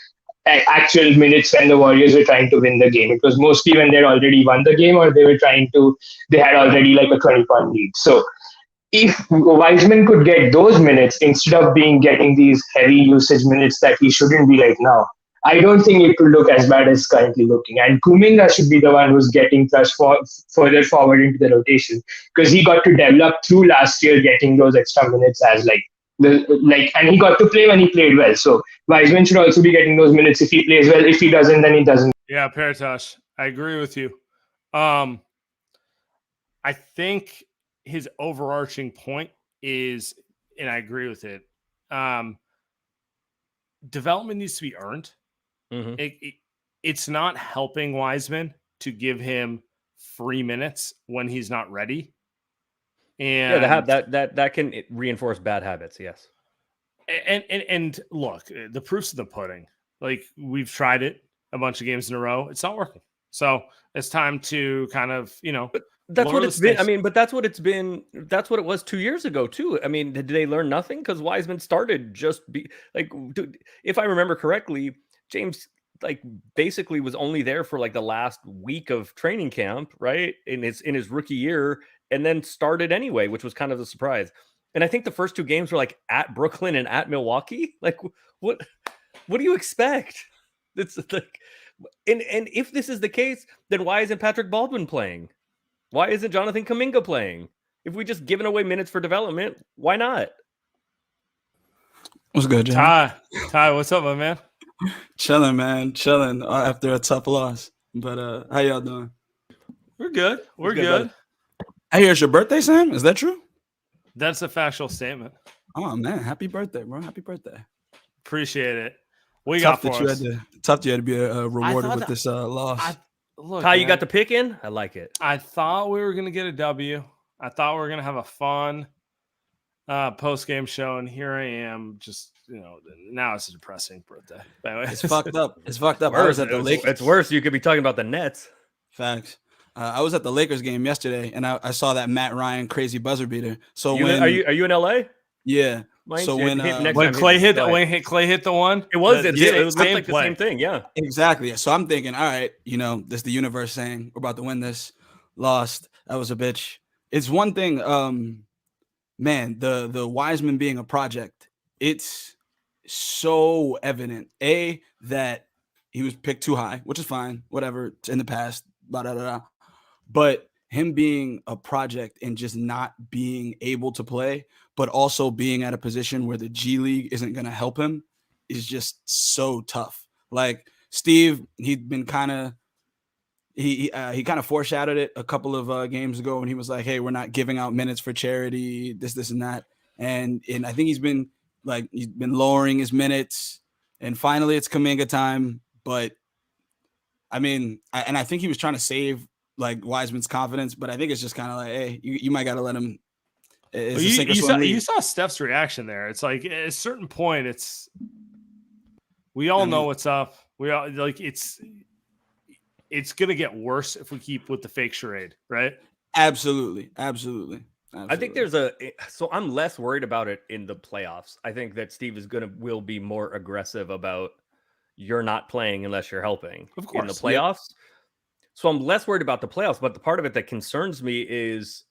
actual minutes when the Warriors were trying to win the game. It was mostly when they'd already won the game or they had already like a 20-point lead. So if Wiseman could get those minutes instead of getting these heavy usage minutes that he shouldn't be right now, I don't think it could look as bad as currently looking. And Kuminga should be the one who's getting thrust further forward into the rotation because he got to develop through last year getting those extra minutes as and he got to play when he played well. So Wiseman should also be getting those minutes if he plays well. If he doesn't, then he doesn't. Yeah, Paratosh, I agree with you. I think his overarching point is, and I agree with it, development needs to be earned. Mm-hmm. It's not helping Wiseman to give him free minutes when he's not ready. And that can reinforce bad habits. Yes. And look, the proof's in the pudding. Like we've tried it a bunch of games in a row. It's not working. So it's time to kind of, But that's what it's been. I mean, but that's what it's been. That's what it was 2 years ago too. I mean, did they learn nothing? Because Wiseman started if I remember correctly, James basically was only there for the last week of training camp, right? In his rookie year, and then started anyway, which was kind of a surprise. And I think the first 2 games were at Brooklyn and at Milwaukee. What do you expect? It's and if this is the case, then why isn't Patrick Baldwin playing? Why isn't Jonathan Kuminga playing? If we just given away minutes for development, why not? What's good, Jim? Ty, what's up, my man? Chilling, man. Chilling after a tough loss. But how y'all doing? We're good. We're good. I hear it's your birthday, Sam. Is that true? That's a factual statement. Oh, man. Happy birthday, bro. Happy birthday. Appreciate it. What you got for us? Tough that you had to be rewarded with this loss. Look, Ty, you got the pick in? I like it. I thought we were going to get a W. I thought we were going to have a fun post-game show, and here I am just, now it's a depressing birthday. Anyway. It's fucked up. It's fucked up. I was at the Lakers. It's worse. You could be talking about the Nets. Facts. I was at the Lakers game yesterday, and I saw that Matt Ryan crazy buzzer beater. So are you in LA? Yeah. So when Clay hit the one, it was the same thing. Yeah, exactly. So I'm thinking, all right, this is the universe saying we're about to win this. Lost. That was a bitch. It's one thing, man. The Wiseman being a project. It's so evident. That he was picked too high, which is fine. Whatever. It's in the past. Blah, blah, blah, blah. But him being a project and just not being able to play, but also being at a position where the G League isn't going to help him is just so tough. Like Steve, he'd been he kind of foreshadowed it a couple of games ago when he was like, hey, we're not giving out minutes for charity, this and that. And I think he's been lowering his minutes, and finally it's Kuminga time. But I mean, I think he was trying to save Wiseman's confidence, but I think it's just kind of like, hey, you might got to let him. You saw Steph's reaction there. It's like at a certain point, we all know what's up. We all it's gonna get worse if we keep with the fake charade, right? Absolutely. I think so I'm less worried about it in the playoffs. I think that Steve will be more aggressive about you're not playing unless you're helping. Of course, in the playoffs. Yep. So I'm less worried about the playoffs, but the part of it that concerns me is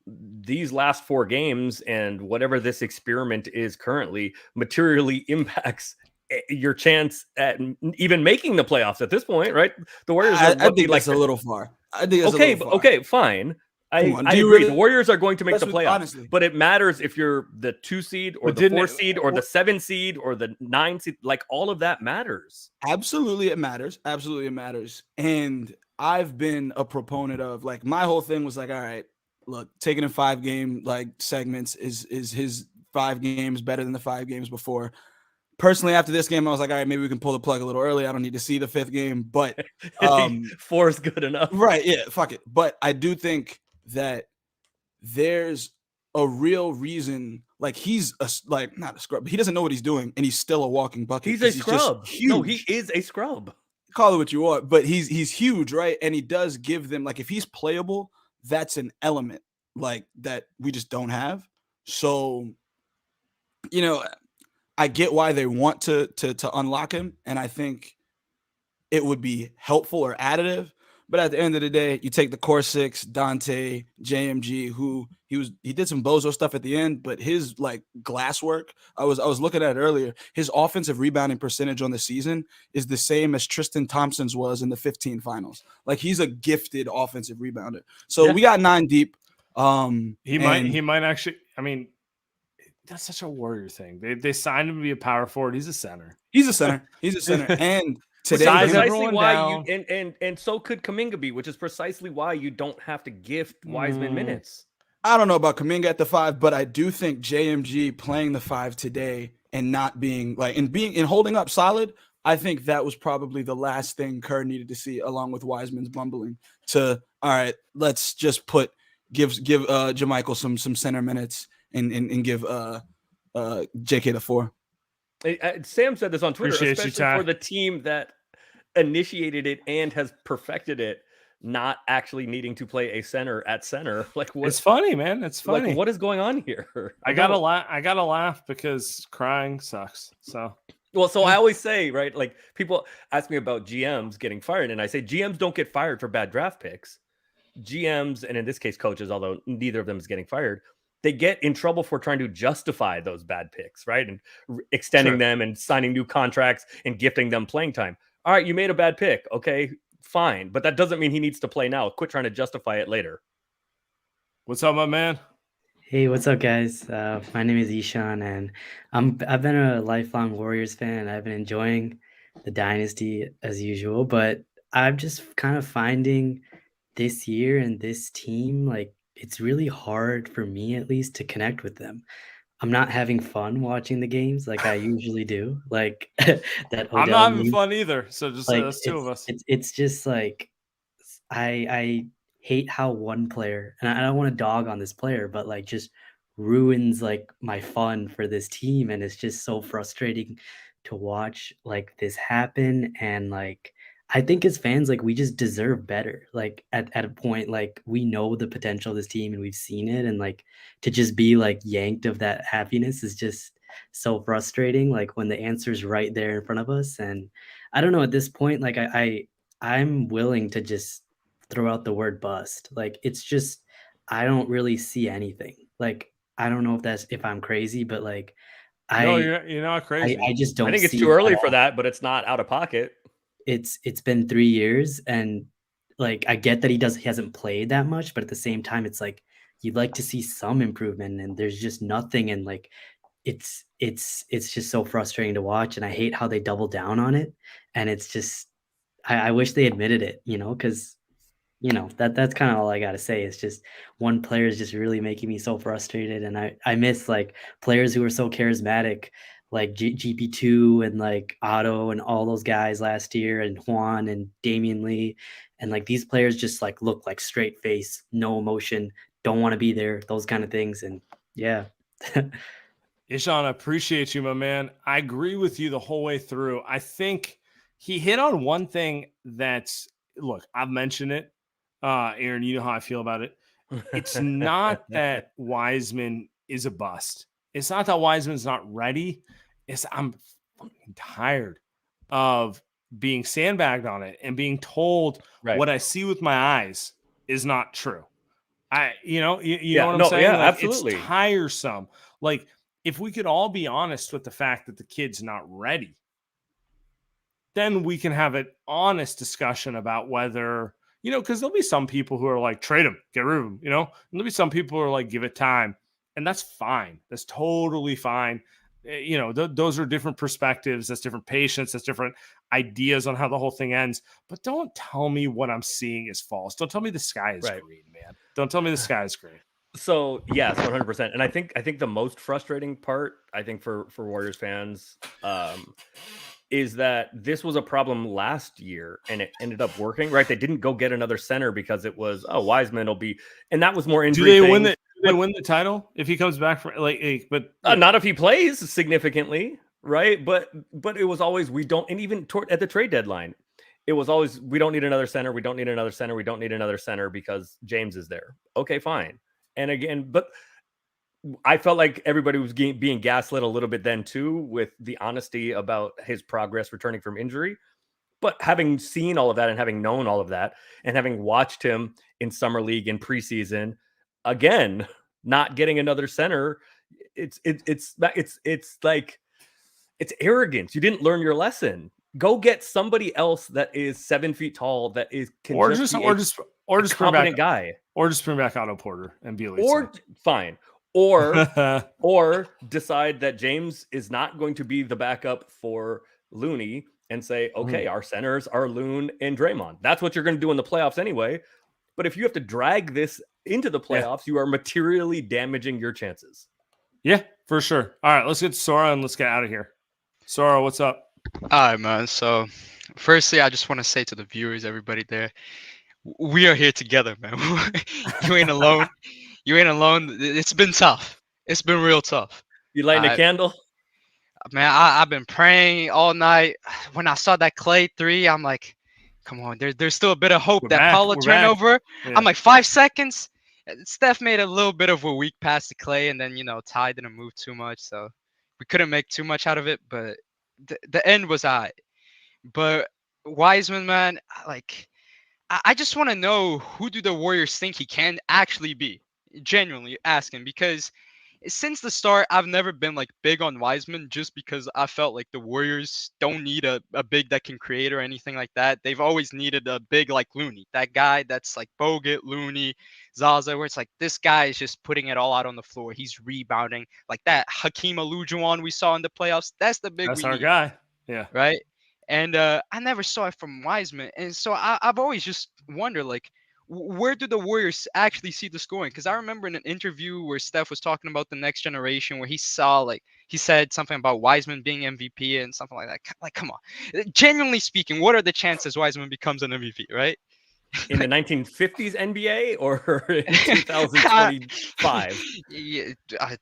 these last 4 games and whatever this experiment is currently materially impacts your chance at even making the playoffs at this point, right? The Warriors I think that's a little far. I think that's okay, fine. I agree. Really, the Warriors are going to make the playoffs, honestly. But it matters if you're the 2 seed or the 4 seed or the 7 seed or the 9 seed. Like all of that matters. Absolutely, it matters. Absolutely, it matters. And I've been a proponent of, like, my whole thing was like, all right, look, taking in 5-game like segments is his 5 games better than the 5 games before. Personally, after this game, I was like, all right, maybe we can pull the plug a little early. I don't need to see the 5th game, but 4 is good enough. Right. Yeah. Fuck it. But I do think that there's a real reason. Like, he's not a scrub, but he doesn't know what he's doing, and he's still a walking bucket. He's a scrub. No, he is a scrub. Call it what you want, but he's huge, right? And he does give them, like, if he's playable, that's an element like that we just don't have. So, I get why they want to unlock him, and I think it would be helpful or additive. But at the end of the day, you take the core 6, Dante, JMG, who he did some bozo stuff at the end, but his like glass work, I was looking at it earlier. His offensive rebounding percentage on the season is the same as Tristan Thompson's was in the 15 finals. Like, he's a gifted offensive rebounder. So we got 9 deep. He might actually. I mean, that's such a Warrior thing. They signed him to be a power forward. He's a center. He's a center. And today, precisely why and so could Kuminga be, which is precisely why you don't have to gift Wiseman minutes. I don't know about Kuminga at the 5, but I do think JMG playing the 5 today and not being like and holding up solid. I think that was probably the last thing Kerr needed to see, along with Wiseman's bumbling. To all right, let's just give JaMychal some center minutes and give JK the 4. Sam said this on Twitter, especially for the team that initiated it and has perfected it, not actually needing to play a center at center. Like, it's funny, man. It's funny. Like, what is going on here? I gotta laugh because crying sucks. So I always say, right, like, people ask me about GMs getting fired, and I say GMs don't get fired for bad draft picks. GMs, and in this case coaches, although neither of them is getting fired, they get in trouble for trying to justify those bad picks, right? And extending them and signing new contracts and gifting them playing time. All right, you made a bad pick. Okay, fine. But that doesn't mean he needs to play now. Quit trying to justify it later. What's up, my man? Hey, what's up, guys? My name is Ishan, and I've been a lifelong Warriors fan, and I've been enjoying the dynasty as usual. But I'm just kind of finding this year and this team, like, it's really hard for me, at least, to connect with them. I'm not having fun watching the games like I usually do. Like that. I'm not having fun either. So just like, us two of us. It's just like I hate how one player, and I don't want to dog on this player, but like just ruins like my fun for this team, and it's just so frustrating to watch like this happen. And like, I think as fans, like, we just deserve better. Like at a point, like, we know the potential of this team and we've seen it, and like to just be like yanked of that happiness is just so frustrating. Like when the answer is right there in front of us. And I don't know, at this point, like I'm willing to just throw out the word bust. Like, it's just, I don't really see anything. Like, I don't know if I'm crazy, but like no, you're not crazy. I just don't. I think it's too early for that, but it's not out of pocket. It's been 3 years, and like I get that he hasn't played that much, but at the same time, it's like you'd like to see some improvement, and there's just nothing. And like it's just so frustrating to watch, and I hate how they double down on it. And it's just I wish they admitted it, because that's kind of all I got to say. It's just one player is just really making me so frustrated, and I miss like players who are so charismatic, like GP2 and like Otto and all those guys last year, and Juan and Damian Lee. And like these players just like look like straight face, no emotion, don't want to be there, those kind of things. And yeah. Ishan, I appreciate you, my man. I agree with you the whole way through. I think he hit on one thing that's, look, I've mentioned it. Aaron, you know how I feel about it. It's not that Wiseman is a bust. It's not that Wiseman's not ready. I'm fucking tired of being sandbagged on it and being told what I see with my eyes is not true. You know what I'm saying? Yeah, like, absolutely. It's tiresome. Like, if we could all be honest with the fact that the kid's not ready, then we can have an honest discussion about whether You know, because there'll be some people who are like, trade him, get rid of him, you know? And there'll be some people who are like, give it time. And that's fine. That's totally fine. You know, those are different perspectives. That's different patience. That's different ideas on how the whole thing ends. But don't tell me what I'm seeing is false. Don't tell me the sky is green, man. Don't tell me the sky is green. So yes, 100%. And I think the most frustrating part, I think for Warriors fans, is that this was a problem last year and it ended up working, right? They didn't go get another center because it was, Wiseman will be, and that was more injury. Do they win the title if he comes back from not if he plays significantly, right? But it was always, we don't, and even at the trade deadline, it was always, we don't need another center. We don't need another center. We don't need another center because James is there. Okay, fine. And again, but I felt like everybody was being gaslit a little bit then too, with the honesty about his progress returning from injury. But having seen all of that and having known all of that and having watched him in summer league and preseason, again, not getting another center, it's like, it's arrogance. You didn't learn your lesson. Go get somebody else that is 7 feet tall, that is just competent guy, or just bring back Otto Porter and be fine. Or decide that James is not going to be the backup for Looney and say, okay, our centers are Loon and Draymond. That's what you're going to do in the playoffs anyway. But if you have to drag this into the playoffs, you are materially damaging your chances. Yeah, for sure. All right, let's get Sora and let's get out of here. Sora, what's up? All right, man. So firstly, I just want to say to the viewers, everybody there, we are here together, man. You ain't alone. You ain't alone. It's been tough. It's been real tough. You lighting a candle? Man, I've been praying all night. When I saw that Clay 3, I'm like, come on, there's still a bit of hope. Paolo turnover. Yeah. I'm like 5 seconds. Steph made a little bit of a weak pass to Clay, and then, Ty didn't move too much, so we couldn't make too much out of it, but the end was all right. But Wiseman, man, like, I just want to know, who do the Warriors think he can actually be? Genuinely asking, because since the start, I've never been like big on Wiseman, just because I felt like the Warriors don't need a big that can create or anything like that. They've always needed a big like Looney, that guy that's like Bogut, Looney, Zaza, where it's like, this guy is just putting it all out on the floor. He's rebounding, like that Hakeem Olajuwon we saw in the playoffs. That's the big. That's our guy. Yeah. Right. And I never saw it from Wiseman, and so I've always just wondered, like, where do the Warriors actually see this going? Because I remember in an interview where Steph was talking about the next generation, where he said something about Wiseman being MVP and something like that. Like, come on. Genuinely speaking, what are the chances Wiseman becomes an MVP, right? In the 1950s NBA or in 2025?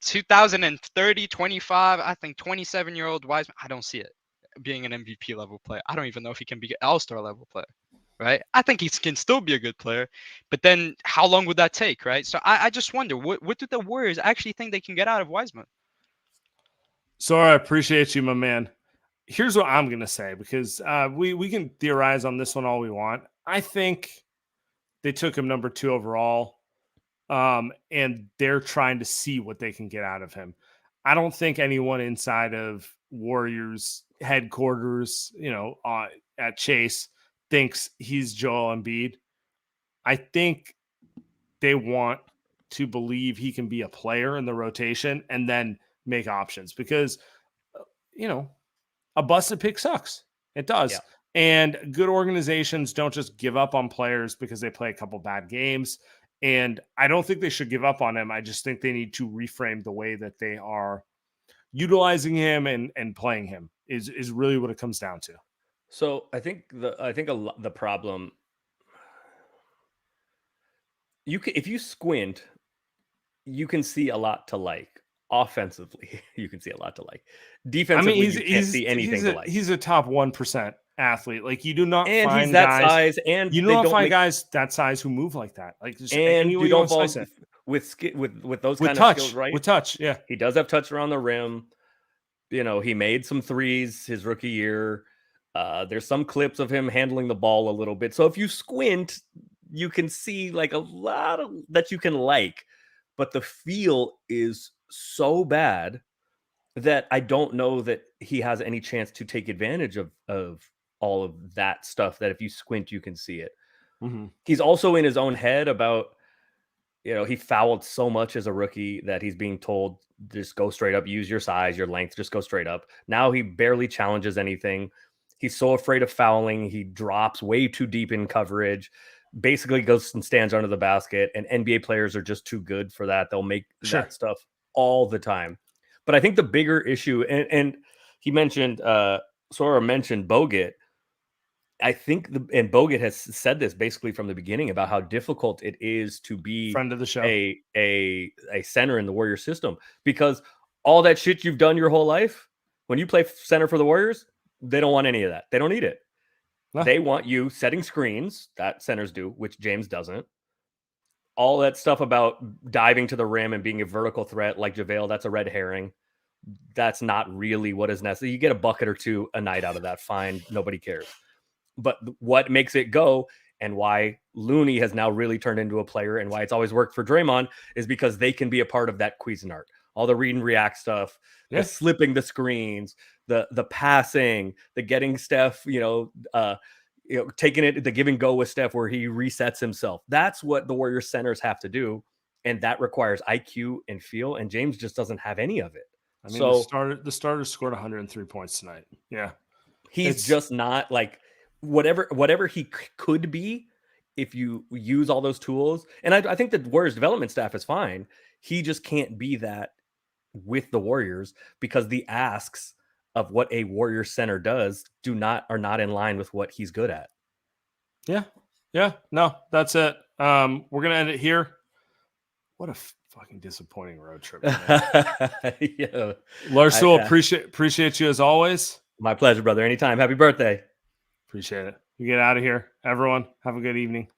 2030, 25, I think 27-year-old Wiseman, I don't see it being an MVP level player. I don't even know if he can be an all-star level player. Right, I think he can still be a good player, but then how long would that take, right? So I just wonder, what do the Warriors actually think they can get out of Wiseman? Sora, I appreciate you, my man. Here's what I'm gonna say, because we can theorize on this one all we want. I think they took him number 2 overall, and they're trying to see what they can get out of him. I don't think anyone inside of Warriors headquarters, at Chase, thinks he's Joel Embiid. I think they want to believe he can be a player in the rotation and then make options, because, a busted pick sucks. It does. Yeah. And good organizations don't just give up on players because they play a couple bad games. And I don't think they should give up on him. I just think they need to reframe the way that they are utilizing him and playing him is really what it comes down to. So I think the problem, if you squint, you can see a lot to like. Offensively, you can see a lot to like. Defensively, you can't see anything to like. He's a top 1% athlete. Like, you do not and find he's that guys, size, and you do not find guys that size who move like that. Like, and you don't fall with those kind of skills, right? With touch, yeah. He does have touch around the rim. He made some threes his rookie year. There's some clips of him handling the ball a little bit. So if you squint, you can see like a lot of that you can like, but the feel is so bad that I don't know that he has any chance to take advantage of all of that stuff, that if you squint, you can see it. He's also in his own head about, he fouled so much as a rookie that he's being told, just go straight up, use your size, your length, just go straight up. Now he barely challenges anything. He's so afraid of fouling. He drops way too deep in coverage, basically goes and stands under the basket. And NBA players are just too good for that. They'll make that stuff all the time. But I think the bigger issue, and he mentioned, Sora mentioned Bogut. I think, and Bogut has said this basically from the beginning about how difficult it is to be friend of the show, a center in the Warrior system, because all that shit you've done your whole life, when you play center for the Warriors, they don't want any of that. They don't need it. No. They want you setting screens that centers do, which James doesn't. All that stuff about diving to the rim and being a vertical threat like JaVale, that's a red herring. That's not really what is necessary. You get a bucket or two a night out of that, fine. Nobody cares. But what makes it go, and why Looney has now really turned into a player, and why it's always worked for Draymond, is because they can be a part of that Cuisinart. All the read and react stuff, the slipping the screens, the passing, the getting Steph, taking it, the give and go with Steph where he resets himself. That's what the Warriors centers have to do, and that requires IQ and feel. And James just doesn't have any of it. I mean, the starters scored 103 points tonight. Yeah, he's just not like whatever he could be if you use all those tools. And I think the Warriors development staff is fine. He just can't be that with the Warriors, because the asks of what a Warrior center does are not in line with what he's good at. Yeah. No, that's it. We're gonna end it here. What a fucking disappointing road trip. Yeah. Larsul, appreciate you as always. My pleasure, brother. Anytime. Happy birthday. Appreciate it. You get out of here. Everyone, have a good evening.